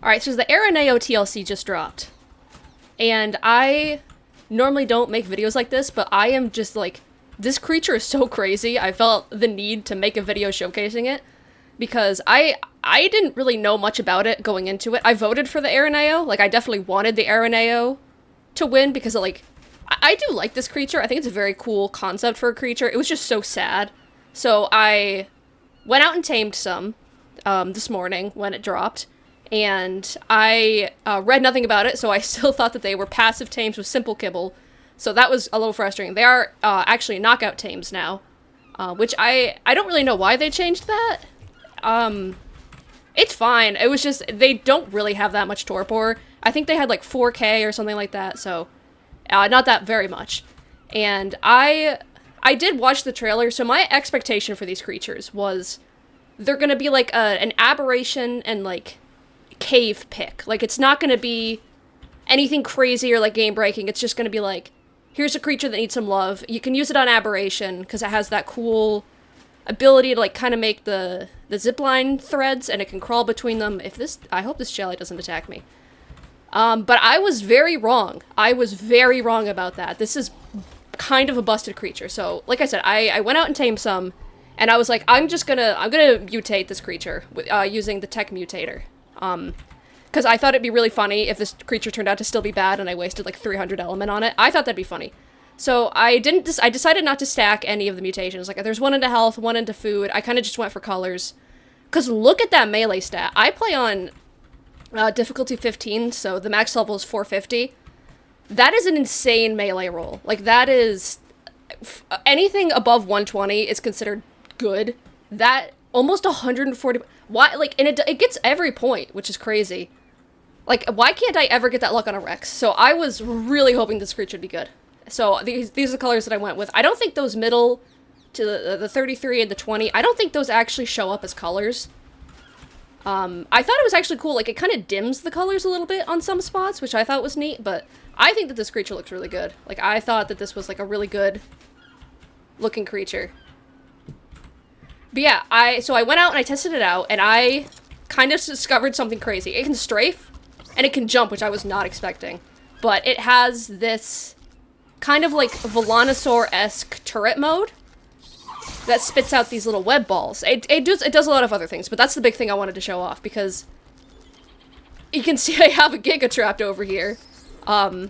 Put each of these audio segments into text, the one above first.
Alright, so the Araneo TLC just dropped. And I normally don't make videos like this, but I am just like, this creature is so crazy. I felt the need to make a video showcasing it. Because I didn't really know much about it going into it. I voted for the Araneo. Like, I definitely wanted the Araneo to win because, like, I do like this creature. I think it's a very cool concept for a creature. It was just so sad. So I went out and tamed some this morning when it dropped. And I read nothing about it, so I still thought that they were passive tames with simple kibble. So that was a little frustrating. They are actually knockout tames now, which I don't really know why they changed that. It's fine. It was just, they don't really have that much torpor. I think they had like 4K or something like that, so not that very much. And I did watch the trailer, so my expectation for these creatures was they're gonna be like an aberration and like cave pick. Like, it's not gonna be anything crazy or like game breaking. It's just gonna be like, here's a creature that needs some love. You can use it on aberration because it has that cool ability to like kind of make the zipline threads, and it can crawl between them. I hope this jelly doesn't attack me. But I was very wrong. I was very wrong about that. This is kind of a busted creature. So, like I said, I went out and tamed some, and I was like, I'm gonna mutate this creature with, using the tech mutator. Because I thought it'd be really funny if this creature turned out to still be bad and I wasted like 300 element on it. I thought that'd be funny. So I decided not to stack any of the mutations. Like, there's one into health, one into food. I kind of just went for colors. Because look at that melee stat. I play on difficulty 15, so the max level is 450. That is an insane melee roll. Like, that is... anything above 120 is considered good. That, almost 140... why, like, and it gets every point, which is crazy. Like, why can't I ever get that luck on a Rex? So I was really hoping this creature would be good. So these are the colors that I went with. I don't think those middle to the 33 and the 20, I don't think those actually show up as colors. I thought it was actually cool. Like, it kind of dims the colors a little bit on some spots, which I thought was neat, but I think that this creature looks really good. Like, I thought that this was, like, a really good looking creature. But yeah, so I went out and I tested it out, and I kind of discovered something crazy. It can strafe, and it can jump, which I was not expecting. But it has this kind of like Volanosaur-esque turret mode that spits out these little web balls. It does a lot of other things, but that's the big thing I wanted to show off, because you can see I have a Giga trapped over here. Level,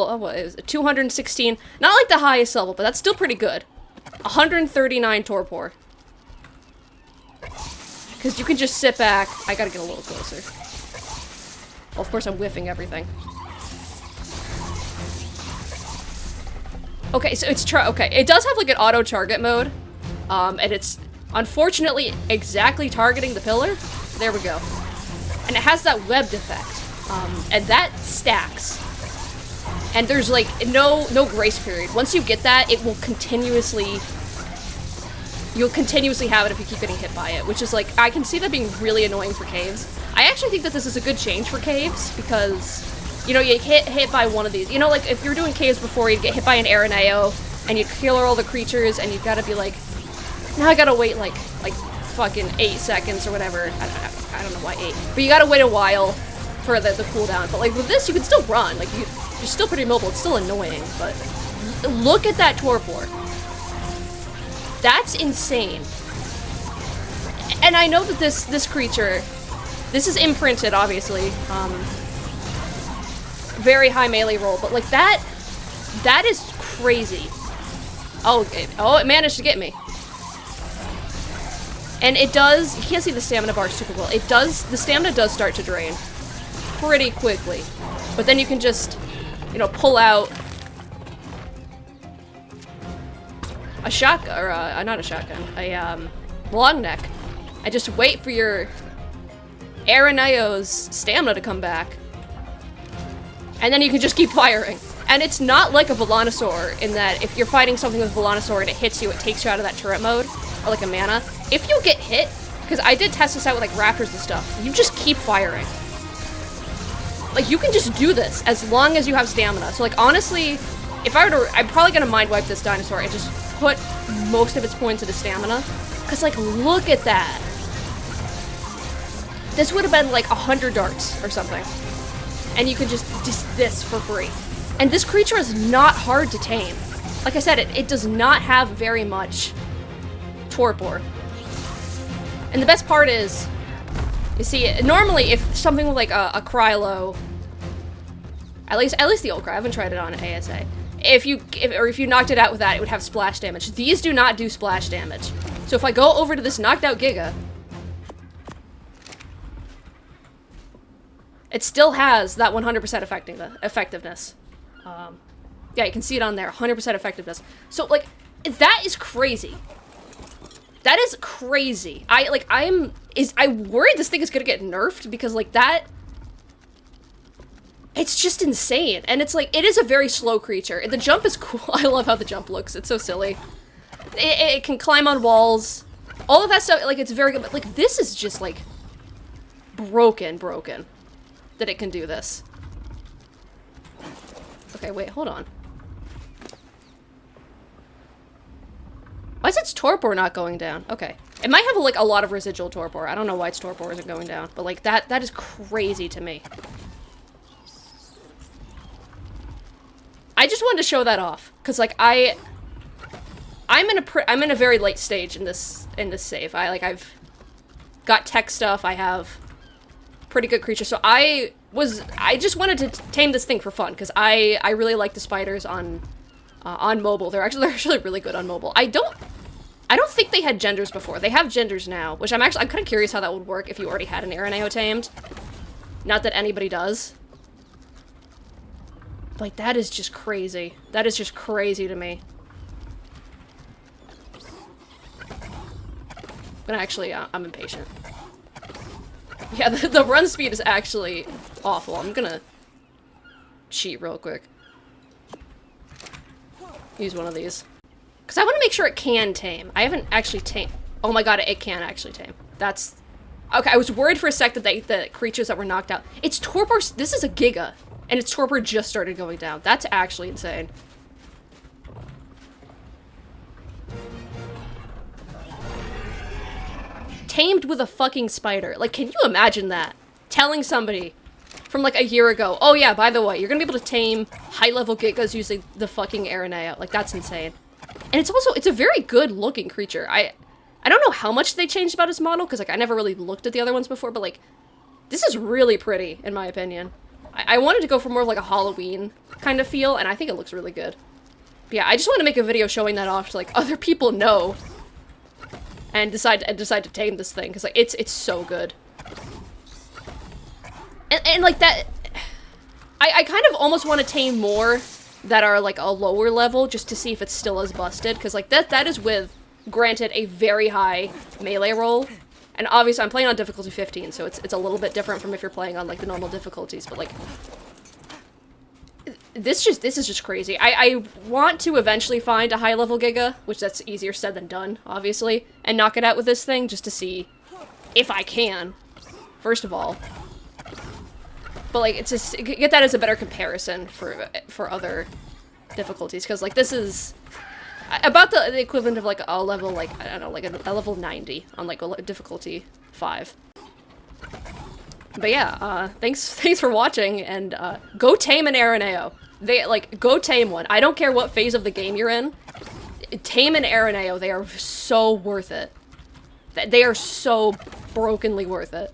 oh, what is it, 216. Not like the highest level, but that's still pretty good. 139 torpor. Because you can just sit back. I gotta get a little closer. Well, of course I'm whiffing everything. Okay, so it's okay, it does have like an auto target mode, and it's unfortunately exactly targeting the pillar. There we go. And it has that webbed effect, and that stacks. And there's like no grace period. Once you get that, it will continuously, you'll continuously have it if you keep getting hit by it, which is like, I can see that being really annoying for caves. I actually think that this is a good change for caves, because you know, you get hit by one of these. You know, like, if you were doing caves before, you'd get hit by an Araneo, and you'd kill all the creatures, and you've gotta be like, now I gotta wait, like fucking 8 seconds or whatever. I don't know why 8. But you gotta wait a while for the cooldown. But, like, with this, you can still run. Like, you're still pretty mobile. It's still annoying, but look at that torpor. That's insane. And I know that this creature, this is imprinted, obviously, very high melee roll, but like that is crazy. Oh, it managed to get me. And it does, you can't see the stamina bar super well. The stamina does start to drain pretty quickly. But then you can just, you know, pull out a shotgun, or not a shotgun, a long neck. I just wait for your Araneo's stamina to come back. And then you can just keep firing. And it's not like a Volanosaur in that if you're fighting something with Volanosaur and it hits you, it takes you out of that turret mode, or like a mana. If you get hit, because I did test this out with like raptors and stuff, you just keep firing. Like, you can just do this as long as you have stamina. So like, honestly, if I were to, I'm probably gonna mind wipe this dinosaur and just put most of its points into stamina. Because like, look at that. this would have been like 100 darts or something. And you could just this for free. And this creature is not hard to tame. Like I said, it does not have very much torpor. And the best part is, you see, normally if something with like a Krylo, at least the old Cry, I haven't tried it on ASA. If you knocked it out with that, it would have splash damage. These do not do splash damage. So if I go over to this knocked out Giga, it still has that 100% effectiveness. Yeah, you can see it on there, 100% effectiveness. So, like, that is crazy. That is crazy. I'm worried this thing is gonna get nerfed because, like, that... It's just insane. And it's like, it is a very slow creature. The jump is cool. I love how the jump looks. It's so silly. It can climb on walls. All of that stuff, like, it's very good. But, like, this is just, like, broken that it can do this. Okay, wait, hold on. Why is its torpor not going down? Okay. It might have, like, a lot of residual torpor. I don't know why its torpor isn't going down. But, like, that is crazy to me. I just wanted to show that off. Because, like, I'm in a very late stage in this save. I've got tech stuff. I have pretty good creatures. So I just wanted to tame this thing for fun. Because I really like the spiders on mobile. They're actually really good on mobile. I don't think they had genders before. They have genders now, which I'm kind of curious how that would work if you already had an Araneo tamed. Not that anybody does. Like, that is just crazy. That is just crazy to me. But actually, I'm impatient. Yeah, the run speed is actually awful. I'm gonna cheat real quick. Use one of these. Because I want to make sure it can tame. I haven't actually tamed... Oh my god, it can actually tame. That's... Okay, I was worried for a sec that the creatures that were knocked out... Its torpor... This is a Giga. And its torpor just started going down. That's actually insane. Tamed with a fucking spider. Like, can you imagine that? Telling somebody from like a year ago, oh yeah, by the way, you're gonna be able to tame high-level Gigas using the fucking Araneo. Like, that's insane. And it's a very good looking creature. I don't know how much they changed about his model, because like I never really looked at the other ones before, but like, this is really pretty, in my opinion. I wanted to go for more of like a Halloween kind of feel, and I think it looks really good. But yeah, I just want to make a video showing that off so like other people know and decide to tame this thing, because like it's so good. And like that, I kind of almost want to tame more that are like a lower level just to see if it's still as busted, because like that is with, granted, a very high melee roll. And obviously I'm playing on difficulty 15, so it's a little bit different from if you're playing on like the normal difficulties, but like this is just crazy. I want to eventually find a high level Giga, which that's easier said than done, obviously, and knock it out with this thing just to see if I can, first of all. But like it's just get that as a better comparison for other difficulties, because like this is about the equivalent of like a level, like, I don't know, like a level 90 on like a difficulty 5. But yeah, thanks for watching, and go tame an Araneo. Go tame one. I don't care what phase of the game you're in. Tame an Araneo. They are so worth it. They are so brokenly worth it.